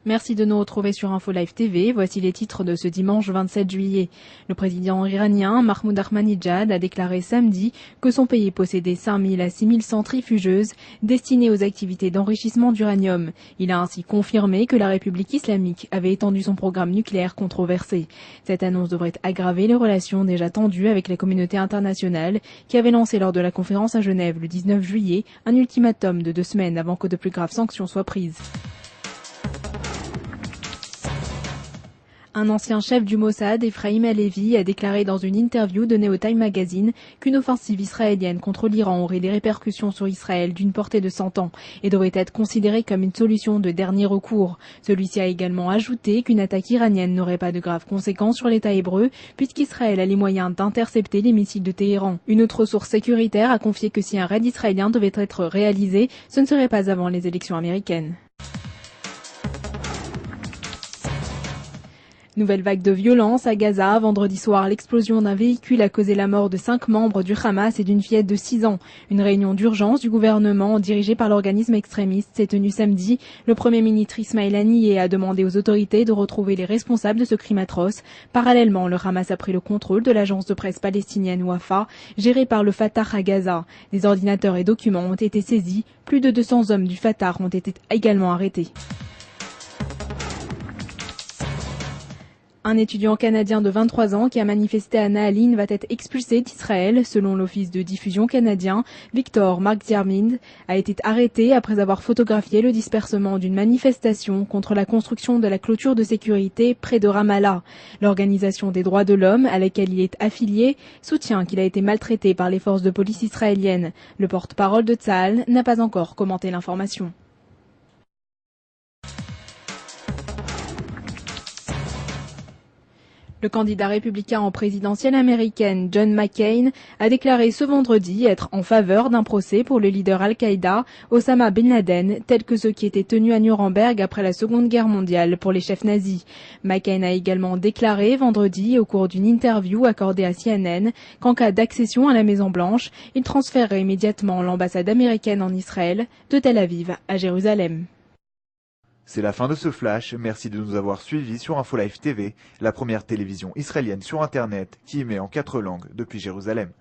Merci de nous retrouver sur Info Live TV. Voici les titres de ce dimanche 27 juillet. Le président iranien Mahmoud Ahmadinejad a déclaré samedi que son pays possédait 5000 à 6000 centrifugeuses destinées aux activités d'enrichissement d'uranium. Il a ainsi confirmé que la République islamique avait étendu son programme nucléaire controversé. Cette annonce devrait aggraver les relations déjà tendues avec la communauté internationale qui avait lancé lors de la conférence à Genève le 19 juillet un ultimatum de 2 semaines avant que de plus graves sanctions soient prises. Un ancien chef du Mossad, Ephraim Halevi, a déclaré dans une interview donnée au Time Magazine qu'une offensive israélienne contre l'Iran aurait des répercussions sur Israël d'une portée de 100 ans et devrait être considérée comme une solution de dernier recours. Celui-ci a également ajouté qu'une attaque iranienne n'aurait pas de graves conséquences sur l'État hébreu puisqu'Israël a les moyens d'intercepter les missiles de Téhéran. Une autre source sécuritaire a confié que si un raid israélien devait être réalisé, ce ne serait pas avant les élections américaines. Nouvelle vague de violence à Gaza. Vendredi soir, l'explosion d'un véhicule a causé la mort de 5 membres du Hamas et d'une fillette de 6 ans. Une réunion d'urgence du gouvernement dirigée par l'organisme extrémiste s'est tenue samedi. Le Premier ministre Ismaël Haniyeh a demandé aux autorités de retrouver les responsables de ce crime atroce. Parallèlement, le Hamas a pris le contrôle de l'agence de presse palestinienne Wafa, gérée par le Fatah à Gaza. Des ordinateurs et documents ont été saisis. Plus de 200 hommes du Fatah ont été également arrêtés. Un étudiant canadien de 23 ans qui a manifesté à Naalin va être expulsé d'Israël. Selon l'office de diffusion canadien, Victor Mark-Diarmid a été arrêté après avoir photographié le dispersement d'une manifestation contre la construction de la clôture de sécurité près de Ramallah. L'organisation des droits de l'homme à laquelle il est affilié soutient qu'il a été maltraité par les forces de police israéliennes. Le porte-parole de Tsahal n'a pas encore commenté l'information. Le candidat républicain en présidentielle américaine, John McCain, a déclaré ce vendredi être en faveur d'un procès pour le leader Al-Qaïda, Osama Bin Laden, tel que ceux qui étaient tenus à Nuremberg après la Seconde Guerre mondiale pour les chefs nazis. McCain a également déclaré vendredi, au cours d'une interview accordée à CNN, qu'en cas d'accession à la Maison-Blanche, il transférerait immédiatement l'ambassade américaine en Israël de Tel Aviv à Jérusalem. C'est la fin de ce flash, merci de nous avoir suivis sur Info Live TV, la première télévision israélienne sur Internet qui émet en 4 langues depuis Jérusalem.